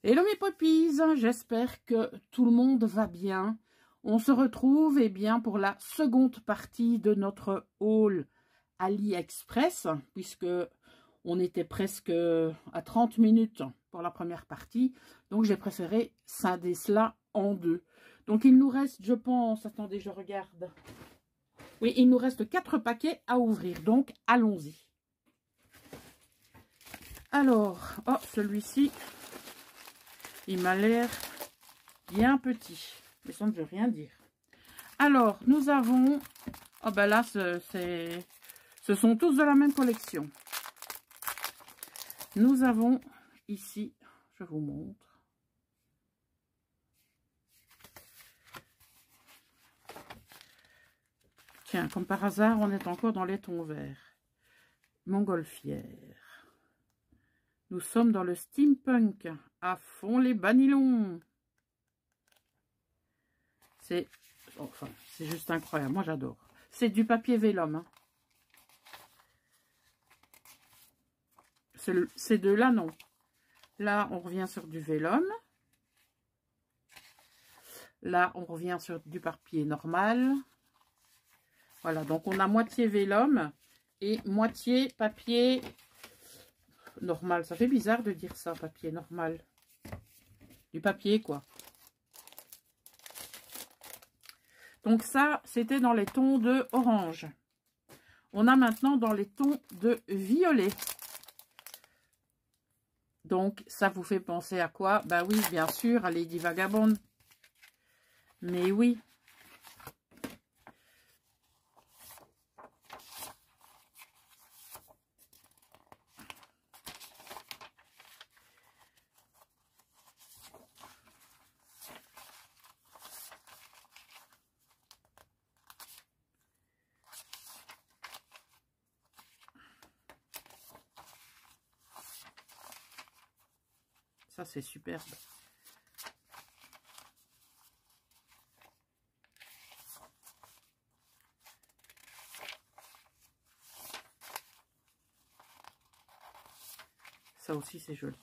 Hello mes poppies, j'espère que tout le monde va bien. On se retrouve bien pour la seconde partie de notre haul AliExpress, puisque on était presque à 30 minutes pour la première partie. Donc j'ai préféré scinder cela en deux. Donc il nous reste, je pense, attendez, je regarde. Oui, il nous reste 4 paquets à ouvrir, donc allons-y. Alors, oh, celui-ci, il m'a l'air bien petit, mais ça ne veut rien dire. Alors, nous avons, oh ben là, ce sont tous de la même collection. Nous avons ici, je vous montre. Tiens, comme par hasard, on est encore dans les tons verts. Montgolfière. Nous sommes dans le steampunk, à fond les banylons. C'est enfin, c'est juste incroyable, moi j'adore. C'est du papier vélum. Hein. C'est de là, non. Là, on revient sur du vélum. Là, on revient sur du papier normal. Voilà, donc on a moitié vélum et moitié papier normal. Ça fait bizarre de dire ça, papier normal. Du papier, quoi. Donc ça, c'était dans les tons de orange. On a maintenant dans les tons de violet. Donc, ça vous fait penser à quoi? Ben oui, bien sûr, à Lady Vagabond. Mais oui. Ça, c'est superbe. Ça aussi, c'est joli.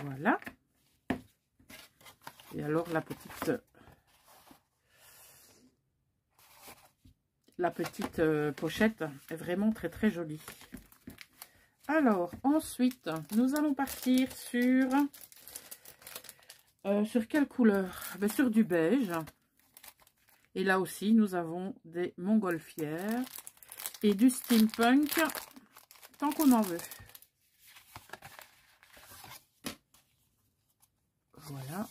Voilà. Et alors, la petite pochette est vraiment très, très jolie. Alors, ensuite, nous allons partir sur quelle couleur? Ben, sur du beige. Et là aussi, nous avons des montgolfières et du steampunk, tant qu'on en veut. Voilà.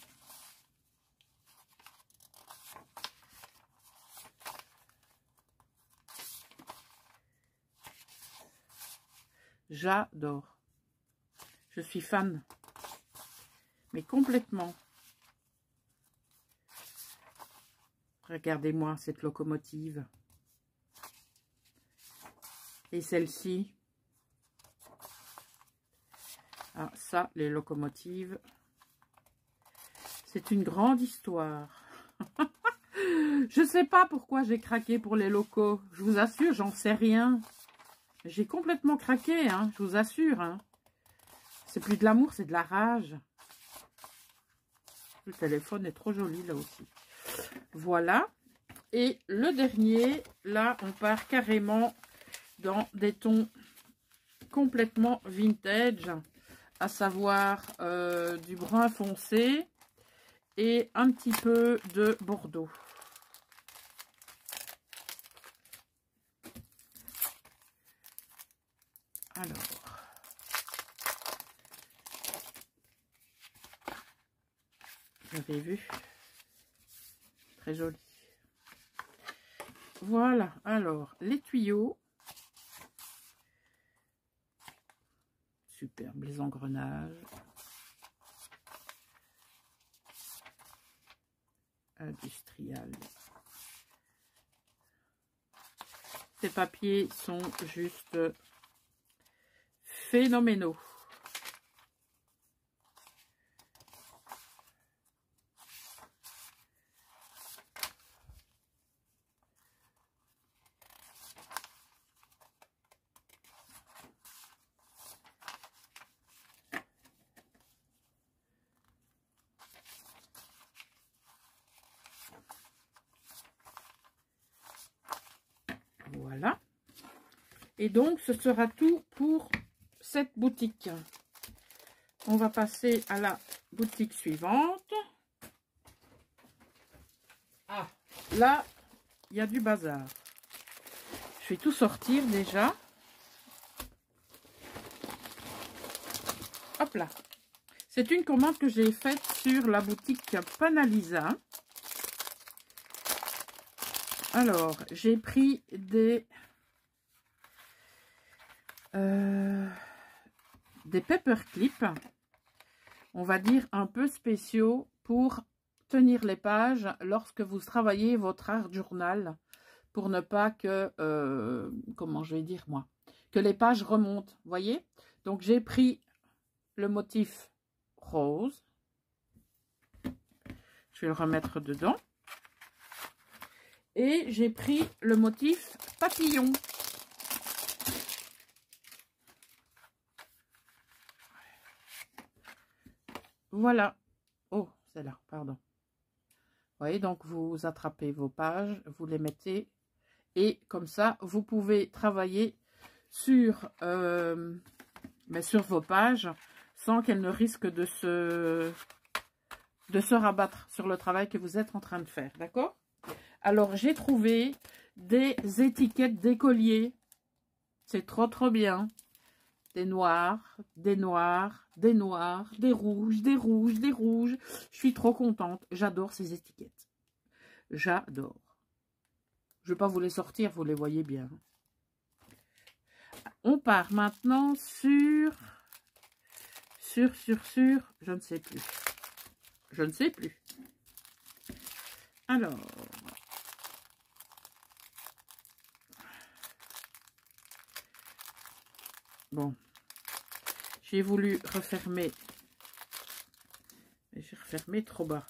J'adore. Je suis fan. Mais complètement. Regardez-moi cette locomotive. Et celle-ci. Ah, ça, les locomotives. C'est une grande histoire. Je sais pas pourquoi j'ai craqué pour les locaux. Je vous assure, j'en sais rien. J'ai complètement craqué, hein, je vous assure. Hein. C'est plus de l'amour, c'est de la rage. Le téléphone est trop joli, là aussi. Voilà. Et le dernier, là, on part carrément dans des tons complètement vintage, à savoir du brun foncé et un petit peu de bordeaux. Alors, vous avez vu, très joli. Voilà, alors, les tuyaux. Superbe, les engrenages. Industrial. Ces papiers sont juste phénoménaux. Voilà. Et donc, ce sera tout pour cette boutique. On va passer à la boutique suivante. Ah, là, il y a du bazar. Je vais tout sortir déjà. Hop là. C'est une commande que j'ai faite sur la boutique Panalisa. Alors, j'ai pris des paperclips, on va dire un peu spéciaux pour tenir les pages lorsque vous travaillez votre art journal, pour ne pas que, comment je vais dire moi, que les pages remontent, voyez. Donc j'ai pris le motif rose, je vais le remettre dedans, et j'ai pris le motif papillon. Voilà. Oh, c'est là, pardon. Vous voyez, donc vous attrapez vos pages, vous les mettez, et comme ça, vous pouvez travailler sur, sur vos pages sans qu'elles ne risquent de se rabattre sur le travail que vous êtes en train de faire, d'accord? Alors, j'ai trouvé des étiquettes d'écoliers. C'est trop bien. Des noirs, des noirs, des noirs, des rouges, des rouges, des rouges. Je suis trop contente. J'adore ces étiquettes. J'adore. Je ne vais pas vous les sortir, vous les voyez bien. On part maintenant sur, je ne sais plus. Je ne sais plus. Alors, bon, j'ai voulu refermer, mais j'ai refermé trop bas.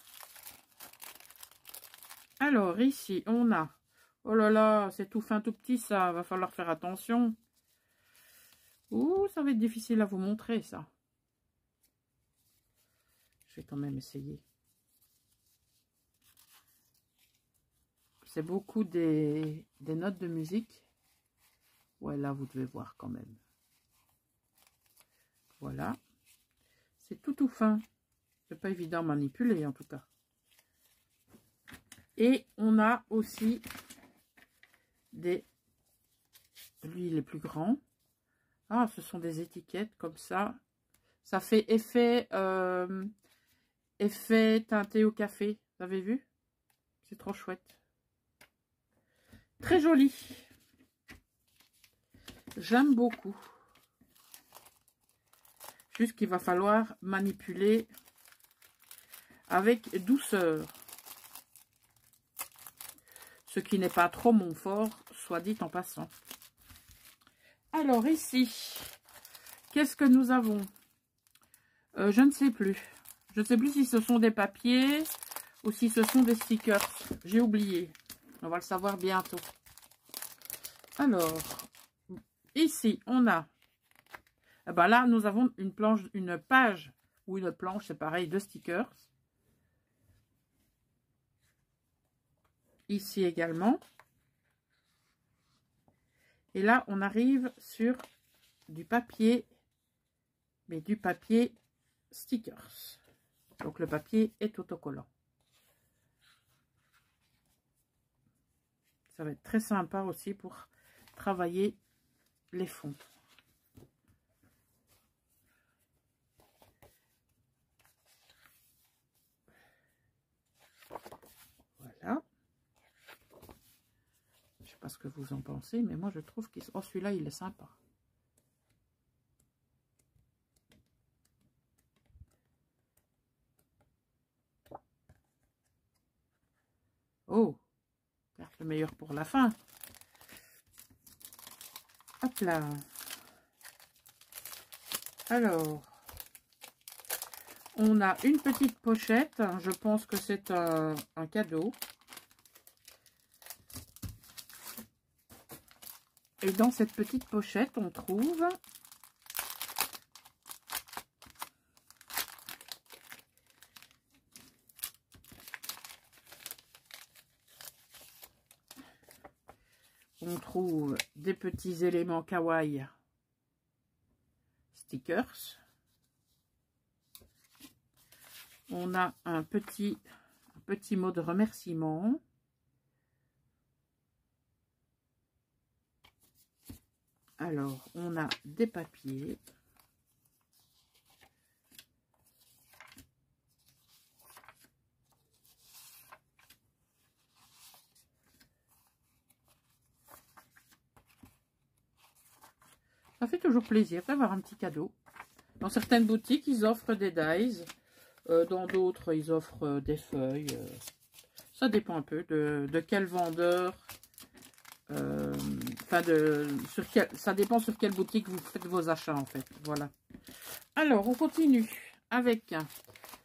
Alors, ici, on a, oh là là, c'est tout fin, tout petit, ça, va falloir faire attention. Ouh, ça va être difficile à vous montrer, ça. Je vais quand même essayer. C'est beaucoup des notes de musique. Ouais, là, vous devez voir quand même. Voilà. C'est tout fin. C'est pas évident à manipuler, en tout cas. Et on a aussi des... Lui, il est plus grand. Ah, ce sont des étiquettes comme ça. Ça fait effet, effet teinté au café. Vous avez vu? C'est trop chouette. Très joli. J'aime beaucoup. Juste qu'il va falloir manipuler avec douceur. Ce qui n'est pas trop mon fort, soit dit en passant. Alors ici, qu'est-ce que nous avons? Je ne sais plus. Je ne sais plus si ce sont des papiers ou si ce sont des stickers. J'ai oublié. On va le savoir bientôt. Alors, ici, on a... Eh ben là, nous avons une planche, une page ou une planche, c'est pareil, de stickers. Ici également. Et là, on arrive sur du papier, mais du papier stickers. Donc, le papier est autocollant. Ça va être très sympa aussi pour travailler les fonds. Voilà. Je ne sais pas ce que vous en pensez, mais moi je trouve que oh, celui-là, il est sympa. Oh, le meilleur pour la fin. Hop là. Alors, on a une petite pochette. Je pense que c'est un cadeau. Et dans cette petite pochette, on trouve on trouve des petits éléments kawaii stickers. On a un petit mot de remerciement. Alors, on a des papiers. Ça fait toujours plaisir d'avoir un petit cadeau. Dans certaines boutiques, ils offrent des dies. Dans d'autres, ils offrent des feuilles. Ça dépend un peu de quel vendeur. Ça dépend sur quelle boutique vous faites vos achats, en fait. Voilà. Alors, on continue avec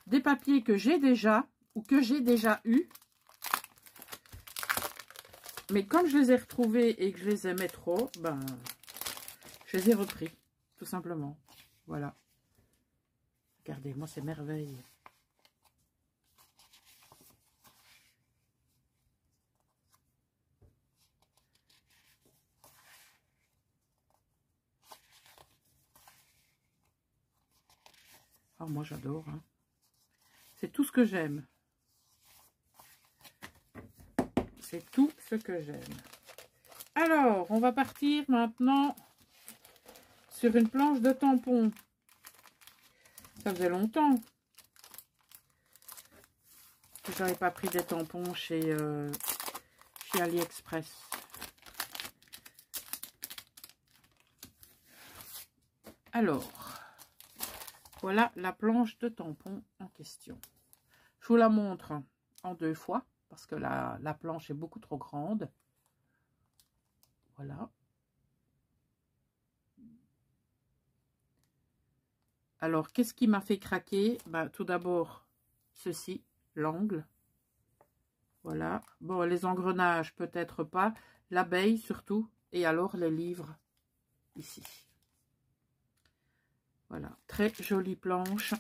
des papiers que j'ai déjà ou que j'ai déjà eu. Mais comme je les ai retrouvés et que je les aimais trop, ben... je les ai repris, tout simplement. Voilà. Regardez-moi ces merveilles. Oh, moi j'adore. Hein. C'est tout ce que j'aime. C'est tout ce que j'aime. Alors, on va partir maintenant sur une planche de tampons. Ça faisait longtemps que j'avais pas pris des tampons chez AliExpress. Alors, voilà la planche de tampons en question. Je vous la montre en 2 fois parce que la planche est beaucoup trop grande. Voilà. Alors, qu'est-ce qui m'a fait craquer? Ben, tout d'abord, ceci, l'angle. Voilà. Bon, les engrenages, peut-être pas. L'abeille, surtout. Et alors, les livres, ici. Voilà. Très jolie planche.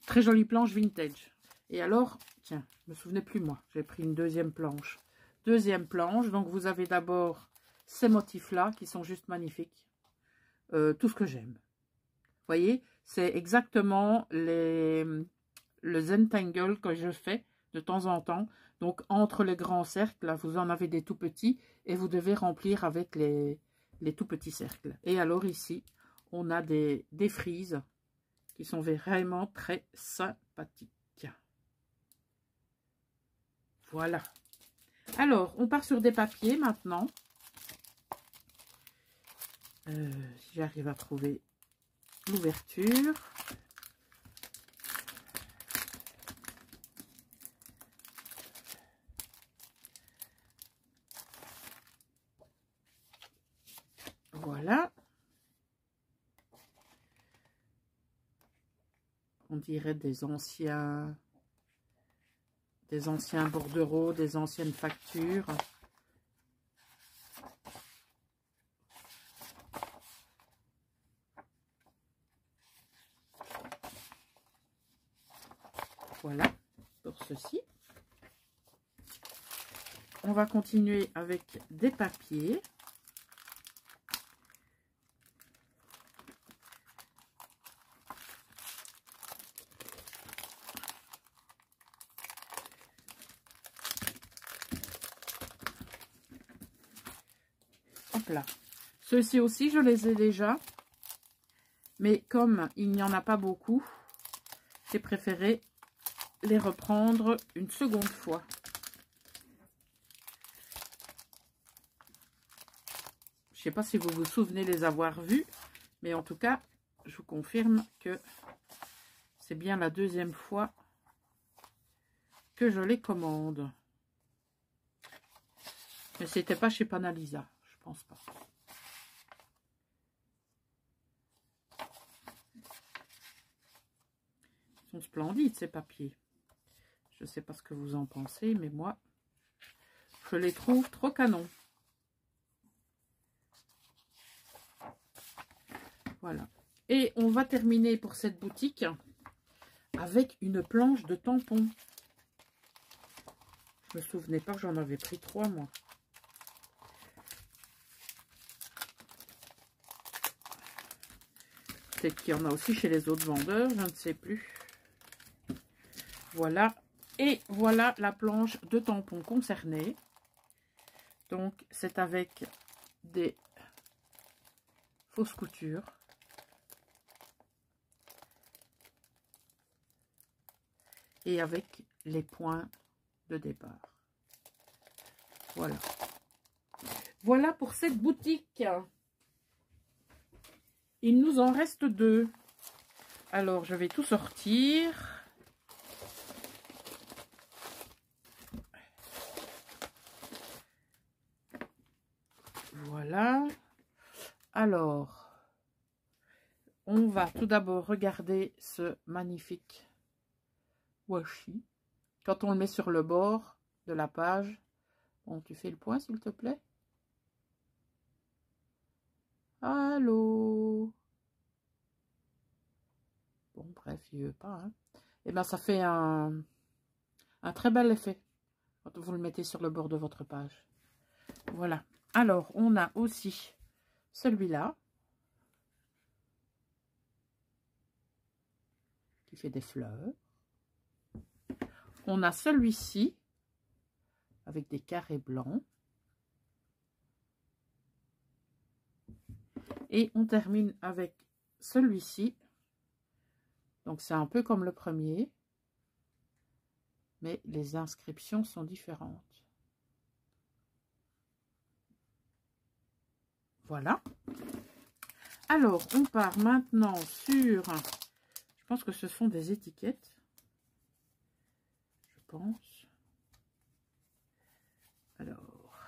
Très jolie planche vintage. Et alors, tiens, je me souvenais plus, moi. J'ai pris une deuxième planche. Deuxième planche. Donc, vous avez d'abord... ces motifs-là qui sont juste magnifiques. Tout ce que j'aime. Vous voyez, c'est exactement le Zentangle que je fais de temps en temps. Donc, entre les grands cercles, là, vous en avez des tout petits et vous devez remplir avec les tout petits cercles. Et alors ici, on a des frises qui sont vraiment très sympathiques. Voilà. Alors, on part sur des papiers maintenant. Si j'arrive à trouver l'ouverture. Voilà. On dirait des anciens bordereaux, des anciennes factures. Voilà, pour ceci. On va continuer avec des papiers. Hop là. Ceux-ci aussi, je les ai déjà. Mais comme il n'y en a pas beaucoup, j'ai préféré les reprendre une seconde fois. Je ne sais pas si vous vous souvenez les avoir vus, mais en tout cas, je vous confirme que c'est bien la deuxième fois que je les commande. Mais c'était pas chez Panalisa, je pense pas. Ils sont splendides ces papiers. Je ne sais pas ce que vous en pensez, mais moi, je les trouve trop canons. Voilà. Et on va terminer pour cette boutique avec une planche de tampons. Je me souvenais pas que j'en avais pris 3, moi. Peut-être qu'il y en a aussi chez les autres vendeurs, je ne sais plus. Voilà. Et voilà la planche de tampons concernée. Donc, c'est avec des fausses coutures. Et avec les points de départ. Voilà. Voilà pour cette boutique. Il nous en reste 2. Alors, je vais tout sortir. Voilà. Alors, on va tout d'abord regarder ce magnifique washi. Quand on le met sur le bord de la page, bon, tu fais le point s'il te plaît. Allô? Bon, bref, il veut pas. Hein. Et bien, ça fait un très bel effet quand vous le mettez sur le bord de votre page. Voilà. Alors, on a aussi celui-là qui fait des fleurs. On a celui-ci avec des carrés blancs. Et on termine avec celui-ci. Donc, c'est un peu comme le premier. Mais les inscriptions sont différentes. Voilà. Alors, on part maintenant sur... Je pense que ce sont des étiquettes. Je pense. Alors...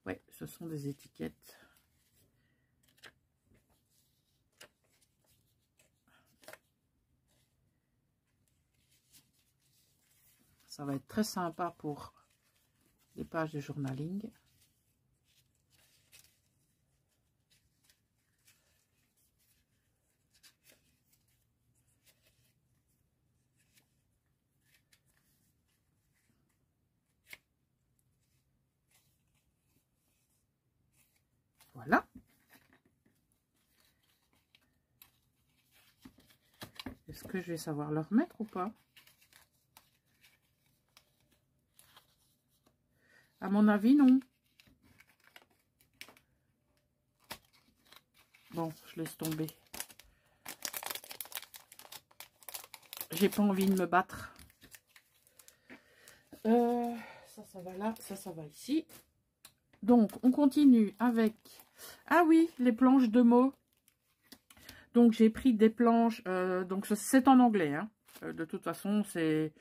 Ouais, ce sont des étiquettes. Ça va être très sympa pour les pages de journaling. Voilà. Est-ce que je vais savoir le remettre ou pas? À mon avis, non. Bon, je laisse tomber. J'ai pas envie de me battre. Ça va là, ça va ici. Donc, on continue avec... Ah oui, les planches de mots. Donc, j'ai pris des planches... donc, c'est en anglais. Hein. De toute façon, c'est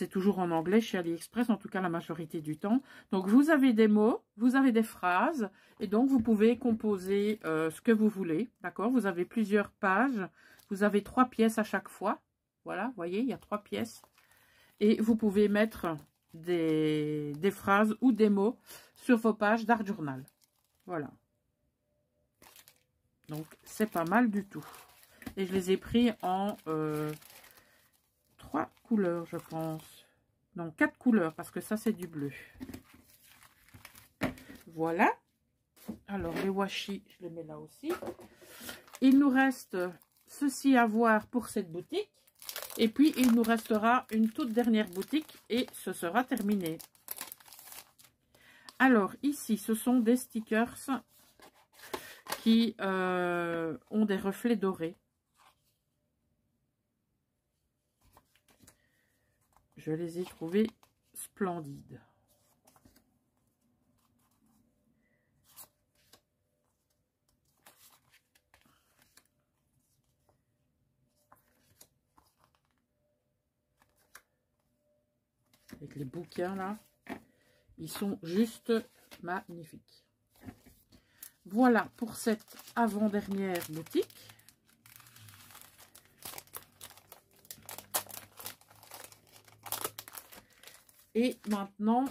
toujours en anglais chez AliExpress, en tout cas la majorité du temps. Donc, vous avez des mots, vous avez des phrases, et donc vous pouvez composer ce que vous voulez, d'accord? Vous avez plusieurs pages, vous avez 3 pièces à chaque fois. Voilà, vous voyez, il y a 3 pièces. Et vous pouvez mettre des phrases ou des mots sur vos pages d'Art Journal. Voilà. Donc, c'est pas mal du tout. Et je les ai pris en... 3 couleurs, je pense. Non, 4 couleurs, parce que ça, c'est du bleu. Voilà. Alors, les washi, je les mets là aussi. Il nous reste ceci à voir pour cette boutique. Et puis, il nous restera une toute dernière boutique et ce sera terminé. Alors, ici, ce sont des stickers qui ont des reflets dorés. Je les ai trouvés splendides. Avec les bouquins là, ils sont juste magnifiques. Voilà pour cette avant-dernière boutique. Et maintenant,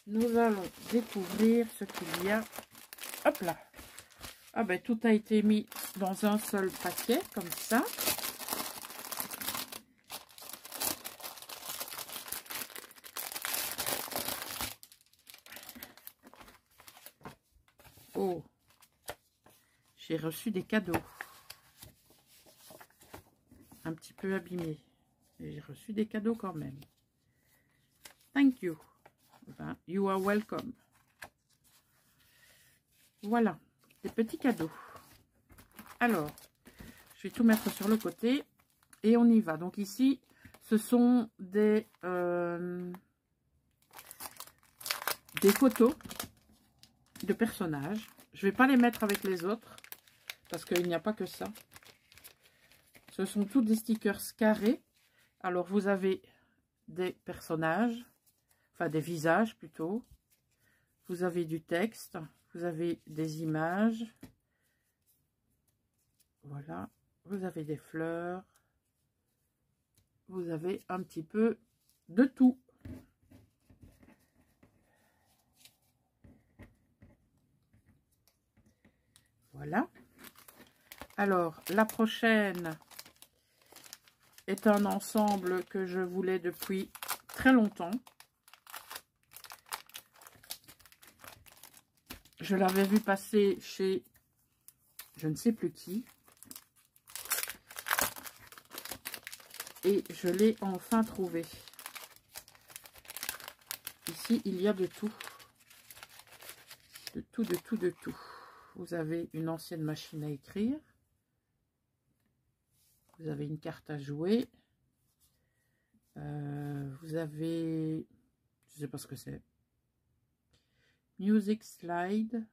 nous allons découvrir ce qu'il y a. Hop là. Ah ben, tout a été mis dans un seul paquet, comme ça. Oh, j'ai reçu des cadeaux. Un petit peu abîmés. J'ai reçu des cadeaux quand même. Thank you. Enfin, you are welcome. Voilà, des petits cadeaux. Alors, je vais tout mettre sur le côté et on y va. Donc ici, ce sont des photos de personnages. Je ne vais pas les mettre avec les autres parce qu'il n'y a pas que ça. Ce sont tous des stickers carrés. Alors, vous avez des personnages, enfin des visages plutôt. Vous avez du texte, vous avez des images. Voilà, vous avez des fleurs. Vous avez un petit peu de tout. Voilà. Alors, la prochaine est un ensemble que je voulais depuis très longtemps. Je l'avais vu passer chez je ne sais plus qui. Et je l'ai enfin trouvé. Ici, il y a de tout. De tout, de tout, de tout. Vous avez une ancienne machine à écrire. Vous avez une carte à jouer. Vous avez... Je ne sais pas ce que c'est. Music slide.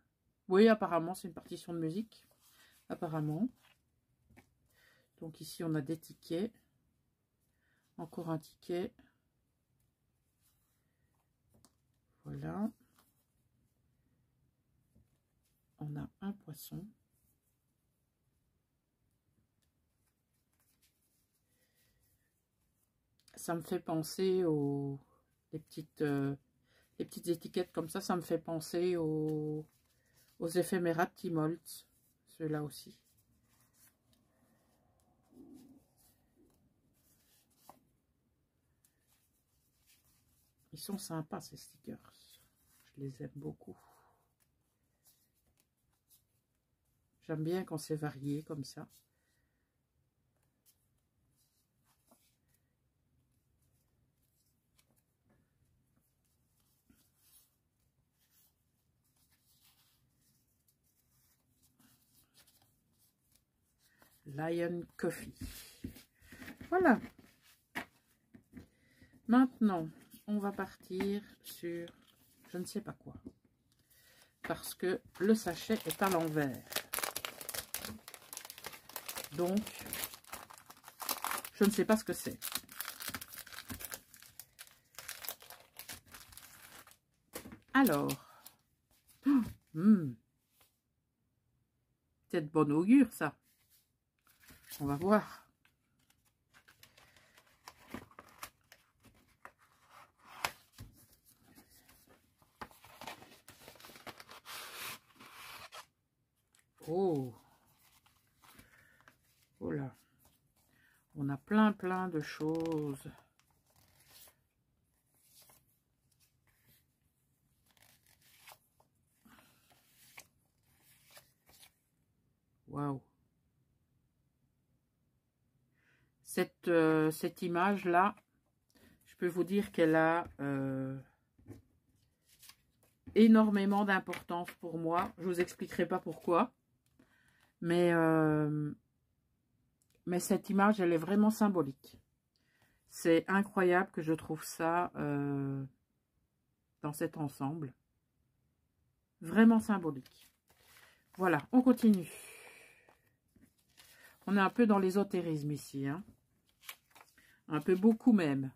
Oui, apparemment, c'est une partition de musique. Apparemment. Donc ici, on a des tickets. Encore un ticket. Voilà. On a un poisson. Ça me fait penser aux les petites étiquettes comme ça me fait penser aux éphéméras de Tim Holtz, ceux-là aussi. Ils sont sympas ces stickers, je les aime beaucoup. J'aime bien quand c'est varié comme ça. Lion Coffee. Voilà. Maintenant, on va partir sur je ne sais pas quoi. Parce que le sachet est à l'envers. Donc, je ne sais pas ce que c'est. Alors, c'est de bon augure, ça. On va voir. Oh. Oh là. On a plein de choses. Waouh. Cette image-là, je peux vous dire qu'elle a énormément d'importance pour moi. Je vous expliquerai pas pourquoi. Mais cette image, elle est vraiment symbolique. C'est incroyable que je trouve ça dans cet ensemble. Vraiment symbolique. Voilà, on continue. On est un peu dans l'ésotérisme ici, hein. Un peu beaucoup même.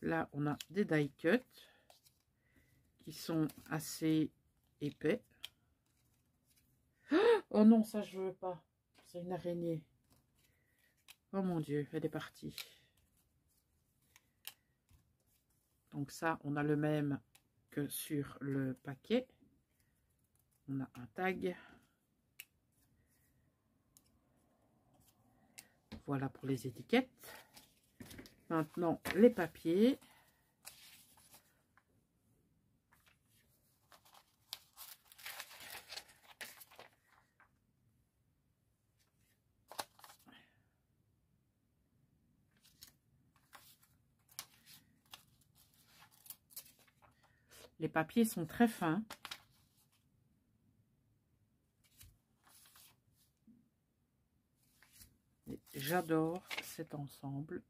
Là, on a des die cuts qui sont assez épais. Oh non, ça je veux pas. C'est une araignée. Oh mon Dieu, elle est partie. Donc ça, on a le même que sur le paquet. On a un tag. Voilà pour les étiquettes. Maintenant, les papiers. Les papiers sont très fins. J'adore cet ensemble.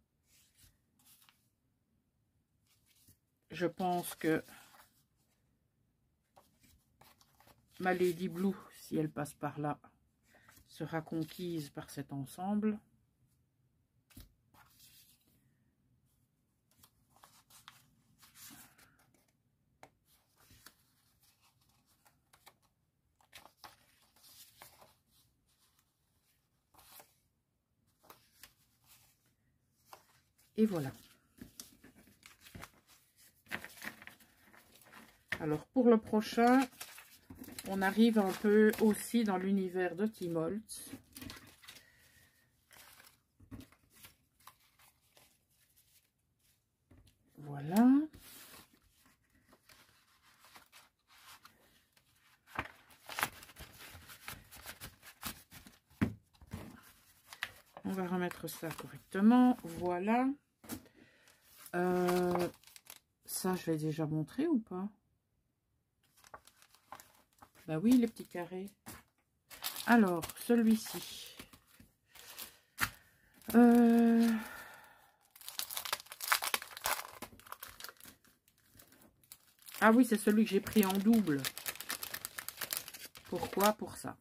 Je pense que ma Lady Blue, si elle passe par là, sera conquise par cet ensemble. Et voilà. Alors pour le prochain, on arrive un peu aussi dans l'univers de Tim Holtz. Voilà. On va remettre ça correctement. Voilà. Ça, je l'ai déjà montré ou pas? Bah oui, les petits carrés. Alors, celui-ci. Ah oui, c'est celui que j'ai pris en double. Pourquoi? Pour ça.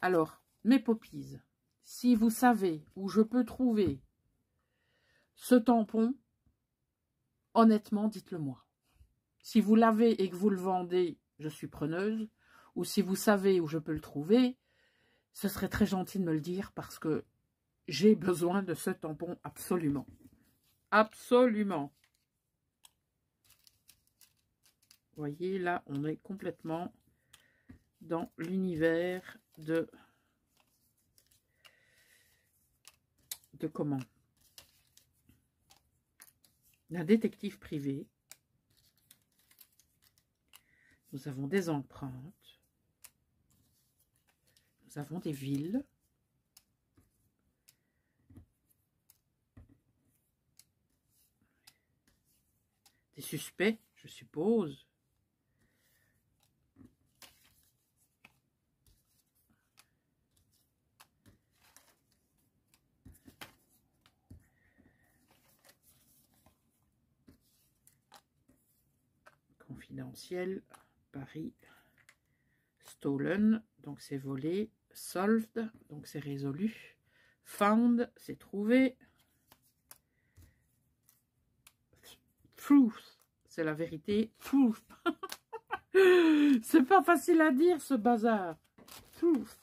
Alors, mes poppies, si vous savez où je peux trouver ce tampon, honnêtement, dites-le moi. Si vous l'avez et que vous le vendez, je suis preneuse. Ou si vous savez où je peux le trouver, ce serait très gentil de me le dire parce que j'ai besoin de ce tampon absolument. Absolument. Vous voyez, là, on est complètement dans l'univers de comment? La détective privée. Nous avons des empreintes. Nous avons des villes. Des suspects, je suppose. Confidentiel, Paris, stolen, donc c'est volé, solved, donc c'est résolu, found, c'est trouvé, truth, c'est la vérité, truth, c'est pas facile à dire ce bazar, truth.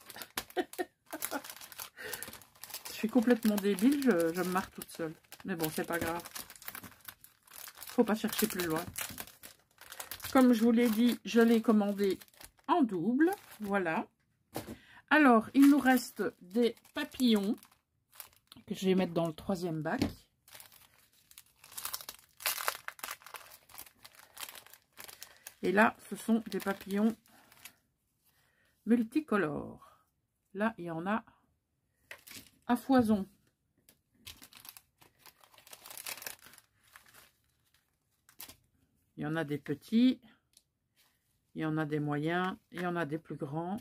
Je suis complètement débile, je me marre toute seule, mais bon, c'est pas grave, faut pas chercher plus loin. Comme je vous l'ai dit, je l'ai commandé en double. Voilà. Alors, il nous reste des papillons que je vais mettre dans le 3e bac. Et là, ce sont des papillons multicolores. Là, il y en a à foison. Il y en a des petits, il y en a des moyens, il y en a des plus grands.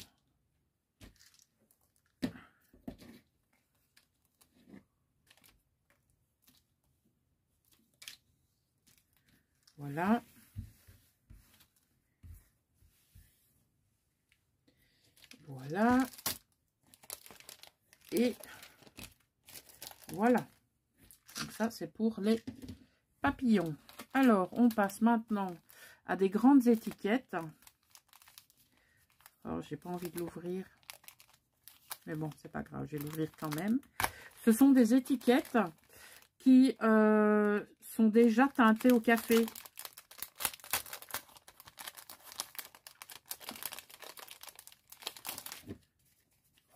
Voilà. Voilà. Et voilà. Donc ça, c'est pour les papillons. Alors, on passe maintenant à des grandes étiquettes. Oh, j'ai pas envie de l'ouvrir. Mais bon, c'est pas grave, je vais l'ouvrir quand même. Ce sont des étiquettes qui sont déjà teintées au café.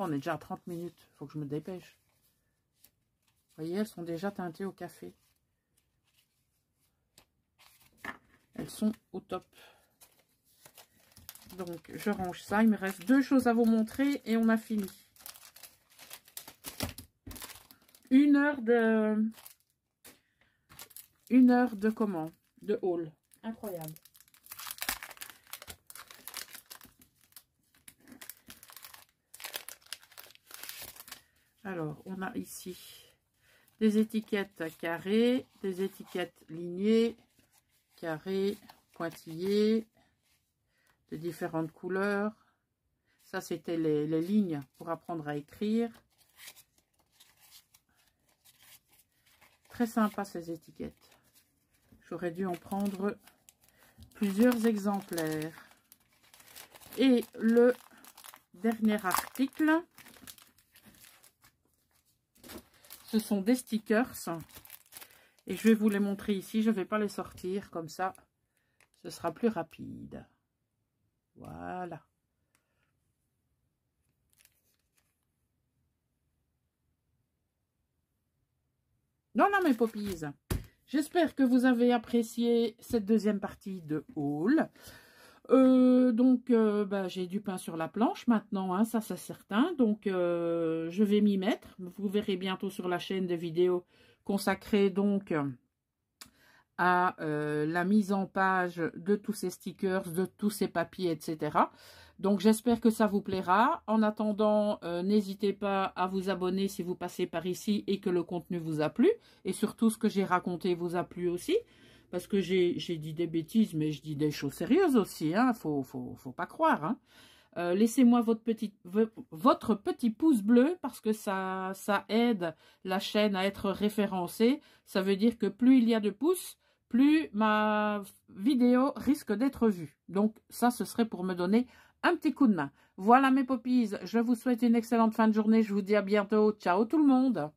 Oh, on est déjà à 30 minutes. Il faut que je me dépêche. Vous voyez, elles sont déjà teintées au café. Elles sont au top. Donc, je range ça. Il me reste 2 choses à vous montrer et on a fini. 1 heure de... 1 heure de comment? De haul. Incroyable. Alors, on a ici des étiquettes carrées, des étiquettes lignées, carrées, pointillées, de différentes couleurs. Ça, c'était les lignes pour apprendre à écrire. Très sympa ces étiquettes. J'aurais dû en prendre plusieurs exemplaires. Et le dernier article, ce sont des stickers. Et je vais vous les montrer ici. Je ne vais pas les sortir comme ça. Ce sera plus rapide. Voilà. Non, mes poppies. J'espère que vous avez apprécié cette deuxième partie de haul. J'ai du pain sur la planche maintenant, hein, ça c'est certain. Donc, je vais m'y mettre. Vous verrez bientôt sur la chaîne des vidéos consacrées donc à la mise en page de tous ces stickers, de tous ces papiers, etc. Donc, j'espère que ça vous plaira. En attendant, n'hésitez pas à vous abonner si vous passez par ici et que le contenu vous a plu. Et surtout, ce que j'ai raconté vous a plu aussi. Parce que j'ai dit des bêtises, mais je dis des choses sérieuses aussi. Hein. Faut pas croire. Hein. Laissez-moi votre petit pouce bleu parce que ça aide la chaîne à être référencée. Ça veut dire que plus il y a de pouces, plus ma vidéo risque d'être vue. Donc ça, ce serait pour me donner un petit coup de main. Voilà mes poppies, je vous souhaite une excellente fin de journée. Je vous dis à bientôt. Ciao tout le monde.